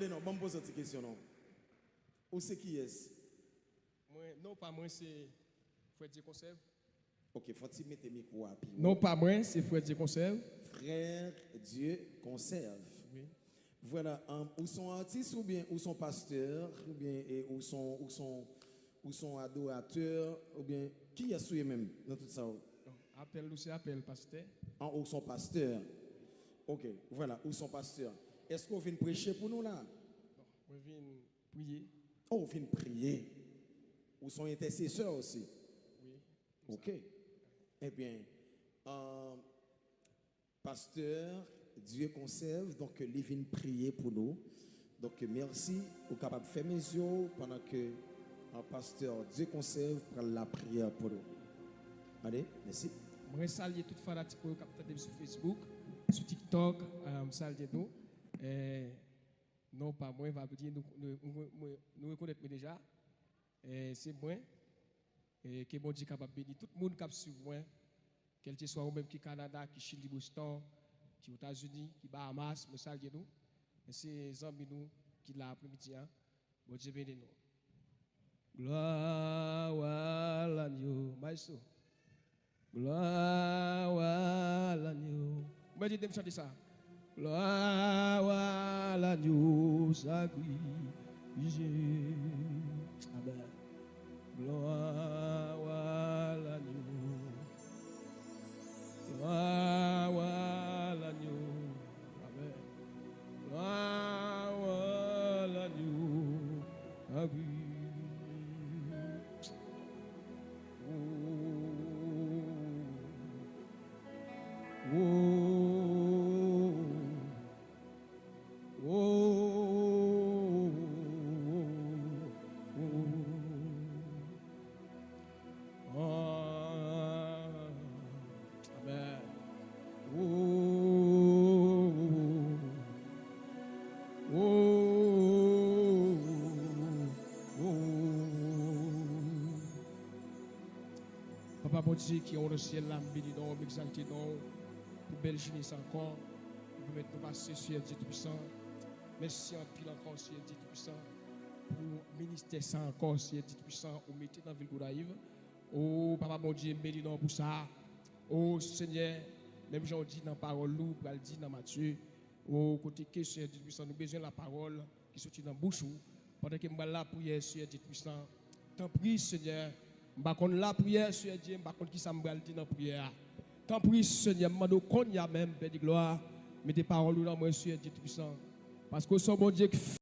Non, bon, pose cette question. Non. Où c'est qui est-ce? Non, pas moi, c'est Freddy Conserve. Ok, faut-il mettre le micro à pied? Non, pas moi, c'est Freddy Conserve. Frère Dieu conserve. Oui. Voilà, où sont artistes ou bien où sont pasteurs ou bien où sont adorateurs ou bien qui est souillé même dans tout ça? Non, appelle, c'est appel, pasteur. Où sont pasteurs? Ok, voilà, où sont pasteurs? Est-ce qu'on vient prêcher pour nous là? Non, je viens prier. Oh, on vient prier. Où sont intercesseurs aussi? Oui. Ok. Eh bien, pasteur, Dieu conserve, donc il vient prier pour nous. Donc merci, vous êtes capable de faire mes yeux pendant que un pasteur Dieu conserve prend la prière pour nous. Allez, merci. Je salue toute fanatique qui est sur Facebook, sur TikTok, salue nous. Non, pas moi, va dire nous reconnaître déjà. C'est moi. Et que bon Dieu capable de bénir tout le monde qui suit moi, quel que soit ou même qui Canada, qui Chili, Boston, qui États-Unis, qui Bahamas, me salue nous. Et c'est les amis nous qui l'a après-midi. Bon Dieu bénit nous. Gloire à l'agneau, maestro. Gloire à l'agneau. Moi, je vais chanter ça. Gloire à l'agneau, sacrifié. Amen. Gloire à l'agneau. Gloire à l'agneau. Amen. Gloire à l'agneau. Amen. Papa bon Dieu qui est au ciel, l'âme béni dans m'exalter dans pour belle jeunesse encore, pour mettre nous passer sur Dieu Tout-Puissant. Merci en pile encore sur Dieu Tout-Puissant. Pour ministère ça encore sur Dieu Tout-Puissant, ou mettez dans la ville Gouraïve. Oh Papa bon Dieu, béni dans pour ça. Oh Seigneur, même j'en dis dans la parole, nous, pour le dire dans Matthieu. Oh côté que sur Dieu Tout-Puissant, nous besoin de la parole qui sortit dans la bouche. Pendant que nous la prière sur Dieu Tout-Puissant. T'en prie Seigneur. Par contre, la prière, Seigneur Dieu, par contre, qui ça me dit dans la prière. Tant pis, Seigneur, je demande qu'on y a même, Père de gloire, mais des paroles dans moi, Seigneur Dieu Tout-Puissant. Parce que son bon Dieu